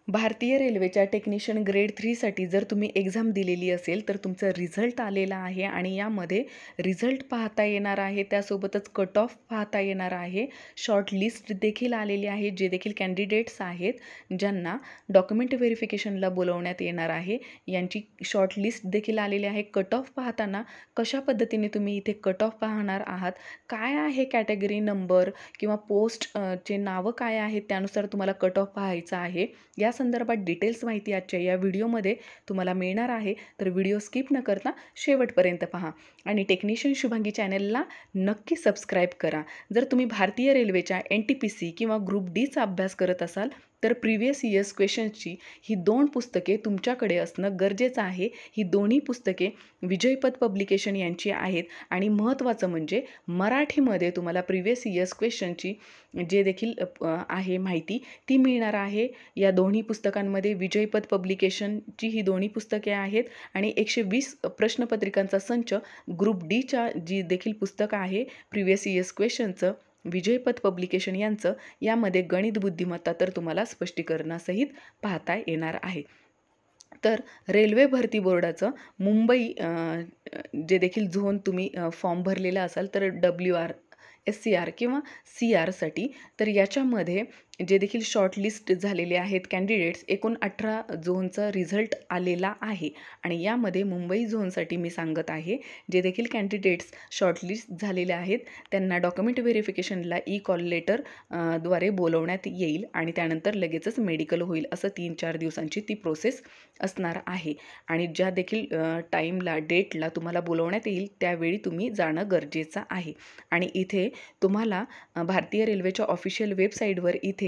भारतीय रेल्वेच्या technician grade 3साठी जर तुम्ही एक्झाम दिलेली असेल तर तुमचं रिझल्ट आलेला आहे आणि यामध्ये रिझल्ट पाहता येणार आहे, त्यासोबतच कट ऑफ पाहता येणार आहे. शॉर्ट लिस्ट देखील आलेली आहे, जे देखील कॅन्डिडेट्स आहेत ज्यांना डॉक्युमेंट व्हेरिफिकेशनला बोलवण्यात येणार आहे, यांची शॉर्ट लिस्ट देखील आलेली आहे. कट ऑफ पाहताना कशा पद्धतीने तुम्ही इथे कट ऑफ पाहणार आहात, काय आहे कॅटेगरी नंबर किंवा पोस्टचे नावं काय आहेत, त्यानुसार तुम्हाला कट ऑफ पाहायचा आहे. या संदर्भात डिटेल्स माहिती आजच्या या व्हिडिओमध्ये तुम्हाला मिळणार आहे, तर व्हिडिओ स्किप न करता शेवटपर्यंत पहा आणि टेक्निशियन शुभांगी चॅनलला नक्की सबस्क्राईब करा. जर तुम्ही भारतीय रेल्वेच्या NTPC किंवा ग्रुप डीचा अभ्यास करत असाल तर प्रिव्हियस इयर्स क्वेश्चन्सची ही 2 पुस्तके तुमच्याकडे असणं गरजेचं आहे. ही दोन्ही पुस्तके विजयपथ पब्लिकेशन यांची आहेत आणि महत्त्वाचं म्हणजे मराठीमध्ये तुम्हाला प्रिव्हियस इयर्स क्वेश्चनची जे देखील आहे माहिती ती मिळणार आहे. या दोन्ही पुस्तकांमध्ये विजयपथ पब्लिकेशनची ही दोन्ही पुस्तके आहेत आणि 120 प्रश्नपत्रिकांचा संच ग्रुप डीच्या जी देखील पुस्तकं आहे प्रिव्हियस इयर्स क्वेश्चनचं विजयपथ पब्लिकेशन यांचं, यामध्ये गणित बुद्धिमत्ता तर तुम्हाला स्पष्टीकरणासहित पाहता येणार आहे. तर रेल्वे भरती बोर्डाचं मुंबई जे देखील झोन तुम्ही फॉर्म भरलेला असाल तर WR SCR किंवा CRसाठी, तर याच्यामध्ये जे देखील शॉर्टलिस्ट झालेले आहेत कॅन्डिडेट्स, एकूण 18 झोनचा रिझल्ट आलेला आहे आणि यामध्ये मुंबई झोनसाठी मी सांगत आहे, जे देखील कॅन्डिडेट्स शॉर्टलिस्ट झालेले आहेत त्यांना डॉक्युमेंट व्हेरिफिकेशनला कॉल लेटर द्वारे बोलवण्यात येईल आणि त्यानंतर लगेचच मेडिकल होईल. असं 3-4 दिवसांची ती प्रोसेस असणार आहे आणि ज्या देखील टाईमला डेटला तुम्हाला बोलवण्यात येईल त्यावेळी तुम्ही जाणं गरजेचं आहे. आणि इथे तुम्हाला भारतीय रेल्वेच्या ऑफिशियल वेबसाईटवर इथे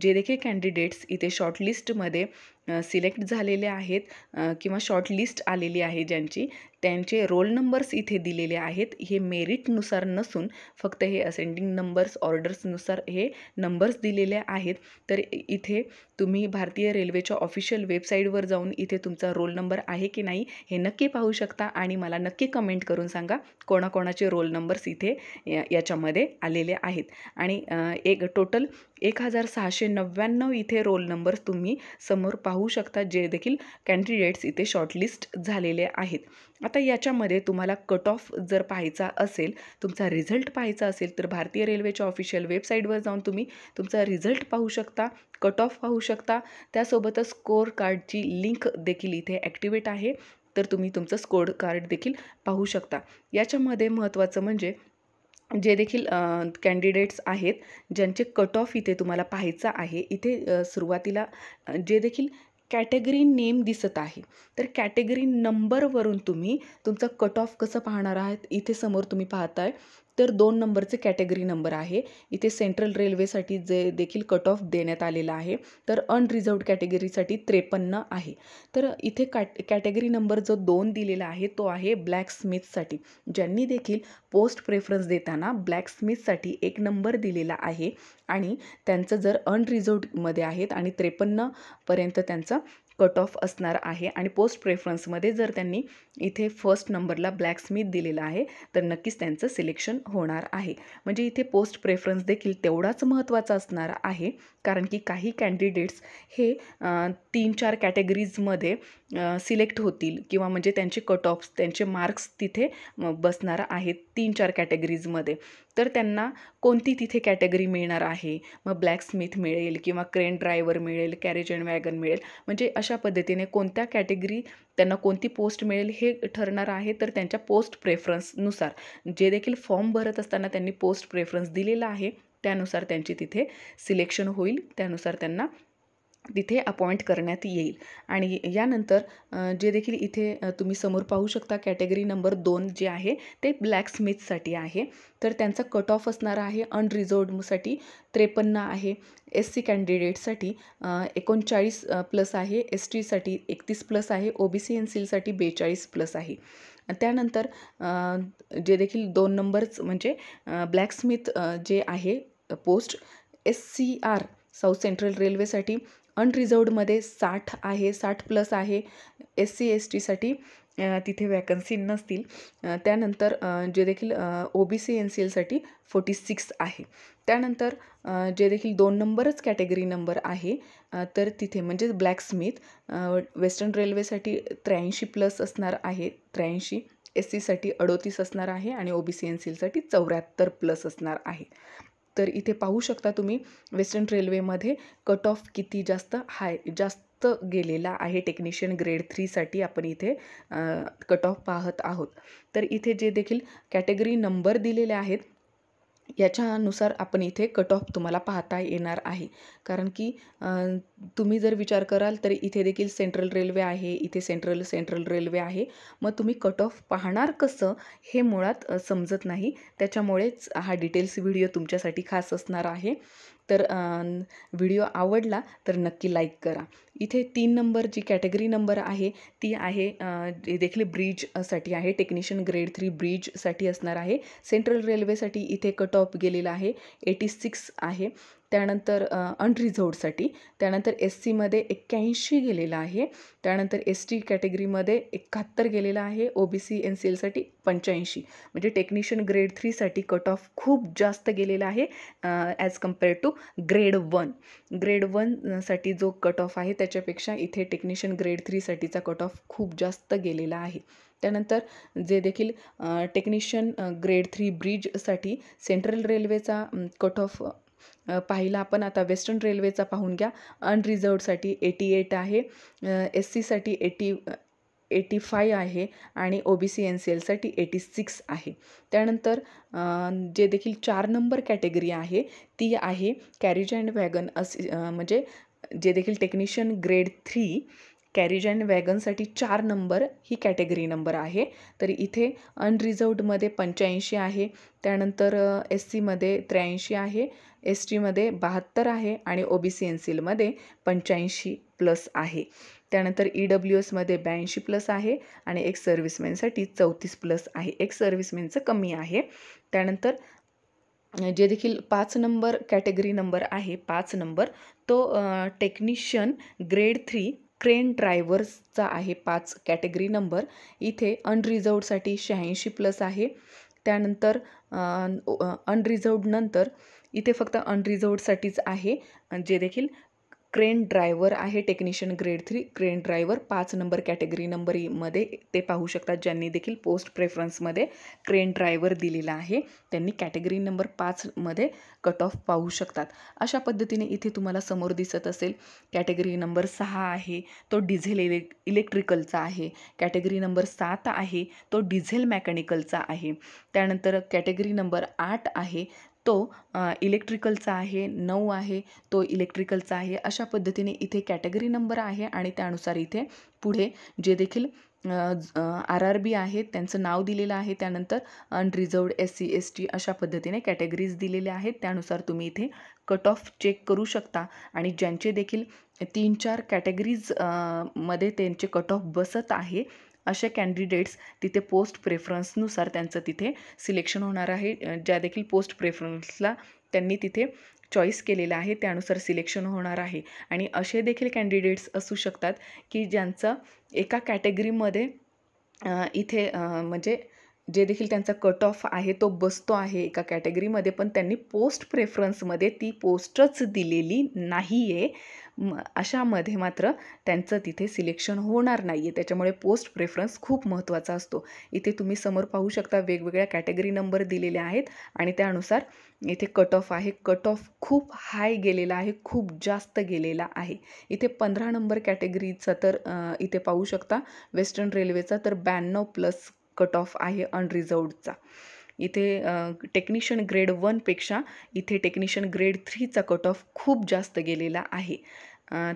जे देखील कॅन्डिडेट्स इथे शॉर्टलिस्टमध्ये सिलेक्ट झालेले आहेत किंवा शॉर्टलिस्ट आलेली आहे ज्यांची, त्यांचे रोल नंबर्स इथे दिलेले आहेत. हे मेरिटनुसार नसून फक्त हे असेंडिंग नंबर्स ऑर्डर्सनुसार हे नंबर्स दिलेले आहेत. तर इथे तुम्ही भारतीय रेल्वेच्या ऑफिशियल वेबसाईटवर जाऊन इथे तुमचा रोल नंबर आहे की नाही हे नक्की पाहू शकता आणि मला नक्की कमेंट करून सांगा कोणाकोणाचे रोल नंबर्स इथे याच्यामध्ये आलेले आहेत. आणि एक टोटल 1699 इथे रोल नंबर्स तुम्ही समोर पाहू शकता, जे देखील कॅन्डिडेट्स इथे शॉर्टलिस्ट झालेले आहेत. आता याच्यामध्ये तुम्हाला कट ऑफ जर पाहायचा असेल, तुमचा रिझल्ट पाहायचा असेल तर भारतीय रेल्वेच्या ऑफिशियल वेबसाईटवर जाऊन तुम्ही तुमचा रिझल्ट पाहू शकता, कट ऑफ पाहू शकता. त्यासोबतच स्कोअर कार्डची लिंक देखील इथे ॲक्टिवेट आहे, तर तुम्ही तुमचं स्कोअर कार्ड देखील पाहू शकता. याच्यामध्ये महत्त्वाचं म्हणजे जे देखील कॅन्डिडेट्स आहेत ज्यांचे कट ऑफ इथे तुम्हाला पाहायचा आहे, इथे सुरुवातीला जे देखील कॅटेगरी नेम दिसत आहे, तर कॅटेगरी नंबरवरून तुम्ही तुमचा कट ऑफ कसं पाहणार आहात. इथे समोर तुम्ही पाहताय तर 2 नंबरचे कॅटेगरी नंबर आहे. इथे सेंट्रल रेल्वेसाठी जे देखील कट ऑफ देण्यात आलेला आहे, तर अनरिझर्व्ड कॅटेगरीसाठी 53 आहे. तर इथे कॅटेगरी नंबर जो 2 दिलेला आहे तो आहे ब्लॅक स्मिथसाठी. ज्यांनी देखील पोस्ट प्रेफरन्स देताना ब्लॅक स्मिथसाठी 1 नंबर दिलेला आहे आणि त्यांचं जर अनरिझर्व्डमध्ये आहेत आणि 53 पर्यंत त्यांचा कट ऑफ असणार आहे आणि पोस्ट प्रेफरन्समध्ये जर त्यांनी इथे फर्स्ट नंबरला ब्लॅक स्मिथ दिलेला आहे तर नक्कीच त्यांचं सिलेक्शन होणार आहे. म्हणजे इथे पोस्ट प्रेफरन्स देखील तेवढाच महत्त्वाचा असणार आहे, कारण की काही कॅन्डिडेट्स हे 3-4 कॅटेगरीजमध्ये सिलेक्ट होतील किंवा म्हणजे त्यांचे कट ऑफ्स त्यांचे मार्क्स तिथे बसणार आहेत 3-4 कॅटेगरीजमध्ये. तर त्यांना कोणती तिथे कॅटेगरी मिळणार आहे, मग ब्लॅक स्मिथ मिळेल किंवा क्रेन ड्रायव्हर मिळेल, कॅरेज अँड वॅगन मिळेल, म्हणजे अशा पद्धतीने कोणत्या कॅटेगरी त्यांना कोणती पोस्ट मिळेल हे ठरणार आहे. तर त्यांच्या पोस्ट प्रेफरन्सनुसार जे देखील फॉर्म भरत असताना त्यांनी पोस्ट प्रेफरन्स दिलेला आहे त्यानुसार त्यांची तिथे सिलेक्शन होईल, त्यानुसार त्यांना तिथे अपॉइंट करण्यात येईल. आणि यानंतर जे देखील इथे तुम्ही समोर पाहू शकता कॅटेगरी नंबर 2 जे आहे ते ब्लॅक स्मिथसाठी आहे, तर त्यांचा कट ऑफ असणार आहे अनरिझर्व्डसाठी 53 आहे, SC कॅन्डिडेटसाठी 39 प्लस आहे, STसाठी 31 प्लस आहे, OBC NCLसाठी 42 प्लस आहे. त्यानंतर जे देखील 2 नंबर्स म्हणजे ब्लॅक स्मिथ जे आहे पोस्ट SCR साऊथ सेंट्रल रेल्वेसाठी अनरिझर्व्डमध्ये 60 आहे, 60 प्लस आहे. SC STसाठी तिथे वॅकन्सी नसतील. त्यानंतर जे देखील OBC NCLसाठी 46 आहे. त्यानंतर जे देखील 2 नंबरच कॅटेगरी नंबर आहे तर तिथे म्हणजे ब्लॅकस्मिथ वेस्टर्न रेल्वेसाठी 83+ असणार आहे, 83, SCसाठी 38 असणार आहे आणि OBC NCLसाठी 74+ असणार आहे. तर इथे पाहू शकता तुम्ही वेस्टर्न रेल्वेमध्ये कट ऑफ किती जास्त गेलेला आहे. टेक्निशियन ग्रेड 3साठी आपण इथे कट ऑफ पाहत आहोत. तर इथे जे देखील कॅटेगरी नंबर दिलेले आहेत याच्यानुसार आपण इथे कट ऑफ तुम्हाला पाहता येणार आहे. कारण की तुम्ही जर विचार कराल तर इथे देखील सेंट्रल रेल्वे आहे, इथे सेंट्रल रेल्वे आहे. मग तुम्ही कट ऑफ पाहणार कसं हे मुळात समजत नाही. त्याच्यामुळेच हा डिटेल्स व्हिडिओ तुमच्यासाठी खास असणार आहे. तर व्हिडिओ आवडला तर नक्की लाईक करा. इथे 3 नंबर जी कॅटेगरी नंबर आहे ती आहे देखील ब्रिजसाठी आहे. टेक्निशियन ग्रेड 3 ब्रिजसाठी असणार आहे. सेंट्रल रेल्वेसाठी इथे कट ऑफ गेलेला आहे 86 आहे. त्यानंतर अनरिझर्वडसाठी, त्यानंतर SCमध्ये 81 गेलेला आहे. त्यानंतर ST कॅटेगरीमध्ये 71 गेलेला आहे. OBC NCLसाठी 85. म्हणजे टेक्निशियन ग्रेड 3साठी कट ऑफ खूप जास्त गेलेला आहे as compared to grade 1. Grade 1साठी जो कट ऑफ आहे त्याच्यापेक्षा इथे टेक्निशियन ग्रेड 3साठीचा कट ऑफ खूप जास्त गेलेला आहे. त्यानंतर जे देखील टेक्निशियन ग्रेड 3 ब्रिजसाठी सेंट्रल रेल्वेचा कट ऑफ पाहिला आपण. आता वेस्टर्न रेल्वेचा पाहून घ्या. अनरिझर्वडसाठी 88 आहे, SCसाठी 85 आहे आणि OBC NCLसाठी 86 आहे. त्यानंतर जे देखील 4 नंबर कॅटेगरी आहे ती आहे कॅरेज अँड वॅगन म्हणजे जे देखील टेक्निशियन ग्रेड 3 कॅरेज अँड वॅगनसाठी 4 नंबर ही कॅटेगरी नंबर आहे. तर इथे अनरिझर्वडमध्ये 85 आहे. त्यानंतर SCमध्ये 83 आहे, STमध्ये 72 आहे आणि OBC NCLमध्ये 85+ आहे. त्यानंतर EWSमध्ये 82+ आहे आणि एक्स सर्व्हिसमॅनसाठी 34+ आहे. एक्स सर्व्हिसमॅनचं कमी आहे. त्यानंतर जे देखील 5 नंबर कॅटेगरी नंबर आहे, 5 नंबर तो टेक्निशियन ग्रेड 3 क्रेन ड्रायव्हर्सचा आहे 5 कॅटेगरी नंबर. इथे अनरिझर्वडसाठी 86+ आहे. त्यानंतर अनरिझर्वड नंतर इथे फक्त अनरिझर्वडसाठीच आहे जे देखील क्रेन ड्रायव्हर आहे. Technician grade 3 crane driver 5 number category नंबरमध्ये ते पाहू शकतात. ज्यांनी देखील पोस्ट प्रेफरन्समध्ये क्रेन ड्रायव्हर दिलेला आहे त्यांनी कॅटेगरी नंबर 5मध्ये कट ऑफ पाहू शकतात. अशा पद्धतीने इथे तुम्हाला समोर दिसत असेल कॅटेगरी नंबर 6 आहे तो डिझेल इलेक्ट्रिकलचा आहे. कॅटेगरी नंबर 7 आहे तो डिझेल मेकॅनिकलचा आहे. त्यानंतर कॅटेगरी नंबर 8 आहे तो इलेक्ट्रिकलचा आहे. 9 आहे तो इलेक्ट्रिकलचा आहे. अशा पद्धतीने इथे कॅटेगरी नंबर आहे आणि त्यानुसार इथे पुढे जे देखील RRB आहे त्यांचं नाव दिलेलं आहे. त्यानंतर अनरिझर्वड, SC ST अशा पद्धतीने कॅटेगरीज दिलेल्या आहेत. त्यानुसार तुम्ही इथे कट ऑफ चेक करू शकता आणि ज्यांचे देखील 3-4 कॅटेगरीज मध्ये त्यांचे कट ऑफ बसत आहे असे कॅन्डिडेट्स तिथे पोस्ट प्रेफरन्सनुसार त्यांचं तिथे सिलेक्शन होणार आहे. ज्या देखील पोस्ट प्रेफरन्सला त्यांनी तिथे चॉईस केलेलं आहे त्यानुसार सिलेक्शन होणार आहे. आणि असे देखील कॅन्डिडेट्स असू शकतात की ज्यांचं एका कॅटेगरीमध्ये इथे म्हणजे जे देखील त्यांचा कट ऑफ आहे तो बसतो आहे एका कॅटेगरीमध्ये, पण त्यांनी पोस्ट प्रेफरन्समध्ये ती पोस्टच दिलेली नाही आहे. अशामध्ये मात्र त्यांचं तिथे सिलेक्शन होणार नाही आहे. त्याच्यामुळे पोस्ट प्रेफरन्स खूप महत्त्वाचा असतो. इथे तुम्ही समोर पाहू शकता वेगवेगळ्या कॅटेगरी नंबर दिलेले आहेत आणि त्यानुसार इथे कट ऑफ आहे. कट ऑफ खूप हाय गेलेला आहे, खूप जास्त गेलेला आहे. इथे 15 नंबर कॅटेगरीचा तर इथे पाहू शकता वेस्टर्न रेल्वेचा तर 92+ कट ऑफ आहे अनरिझर्वडचा. इथे टेक्निशियन ग्रेड 1पेक्षा इथे टेक्निशियन ग्रेड 3चा कट ऑफ खूप जास्त गेलेला आहे.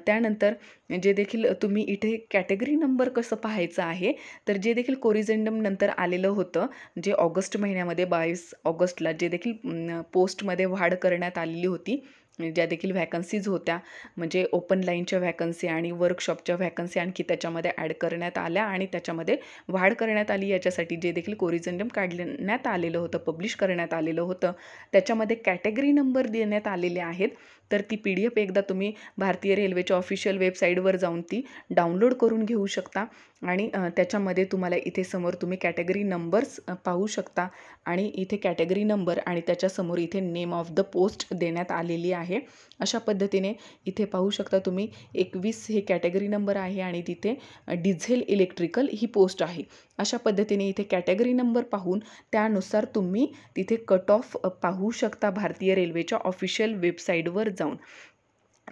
त्यानंतर जे देखील तुम्ही इथे कॅटेगरी नंबर कसं पाहायचं आहे तर जे देखील कोरिजेंडम नंतर आलेलं होतं जे ऑगस्ट महिन्यामध्ये 22 ऑगस्टला जे देखील पोस्टमध्ये वाढ करण्यात आलेली होती, ज्या देखील व्हॅकन्सीज होत्या म्हणजे ओपन लाईनच्या व्हॅकन्सी आणि वर्कशॉपच्या व्हॅकन्सी आणखी त्याच्यामध्ये ॲड करण्यात आल्या आणि त्याच्यामध्ये वाढ करण्यात आली. याच्यासाठी जे देखील कोरिजेंडम काढण्यात आलेलं होतं, पब्लिश करण्यात आलेलं होतं त्याच्यामध्ये कॅटेगरी नंबर देण्यात आलेले आहेत. तर ती PDF एकदा तुम्ही भारतीय रेल्वेच्या ऑफिशियल वेबसाईटवर जाऊन ती डाउनलोड करून घेऊ शकता आणि त्याच्यामध्ये तुम्हाला इथे समोर तुम्ही कॅटेगरी नंबर्स पाहू शकता आणि इथे कॅटेगरी नंबर आणि त्याच्यासमोर इथे नेम ऑफ द पोस्ट देण्यात आलेली आहे. आहे. अशा पद्धतीने इथे पाहू शकता तुम्ही 21 हे कॅटेगरी नंबर आहे आणि तिथे डिझेल इलेक्ट्रिकल ही पोस्ट आहे. अशा पद्धतीने इथे कॅटेगरी नंबर पाहून त्यानुसार तुम्ही तिथे कट ऑफ पाहू शकता भारतीय रेल्वेच्या ऑफिशियल वेबसाईटवर जाऊन.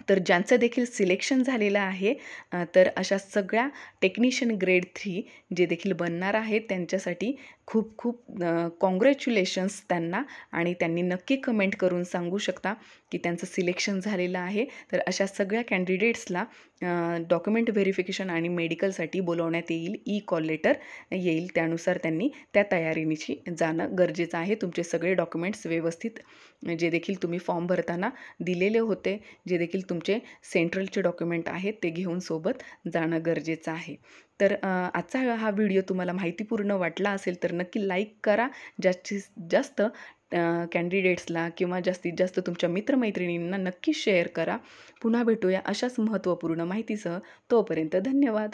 तर ज्यांचं देखील सिलेक्शन झालेलं आहे तर अशा सगळ्या टेक्निशियन ग्रेड 3 जे देखील बनणार आहेत त्यांच्यासाठी खूप खूप कॉंग्रॅच्युलेशन्स त्यांना. आणि त्यांनी नक्की कमेंट करून सांगू शकता की त्यांचं सिलेक्शन झालेलं आहे. तर अशा सगळ्या कॅन्डिडेट्सला डॉक्युमेंट व्हेरिफिकेशन आणि मेडिकलसाठी बोलवण्यात येईल. ई कॉल लेटर येईल. त्यानुसार त्यांनी त्या तयारीनिशी जाणं गरजेचं आहे. तुमचे सगळे डॉक्युमेंट्स व्यवस्थित जे देखील तुम्ही फॉर्म भरताना दिलेले होते, जे देखील तुमचे सेंट्रलचे डॉक्युमेंट आहेत ते घेऊन सोबत जाणं गरजेचं आहे. तर आजचा हा व्हिडिओ तुम्हाला माहितीपूर्ण वाटला असेल तर नक्की लाईक करा. जास्तीत जास्त कॅन्डिडेट्सला किंवा जास्तीत जास्त तुमच्या मित्रमैत्रिणींना नक्की शेअर करा. पुन्हा भेटूया अशाच महत्त्वपूर्ण माहितीसह. तोपर्यंत धन्यवाद.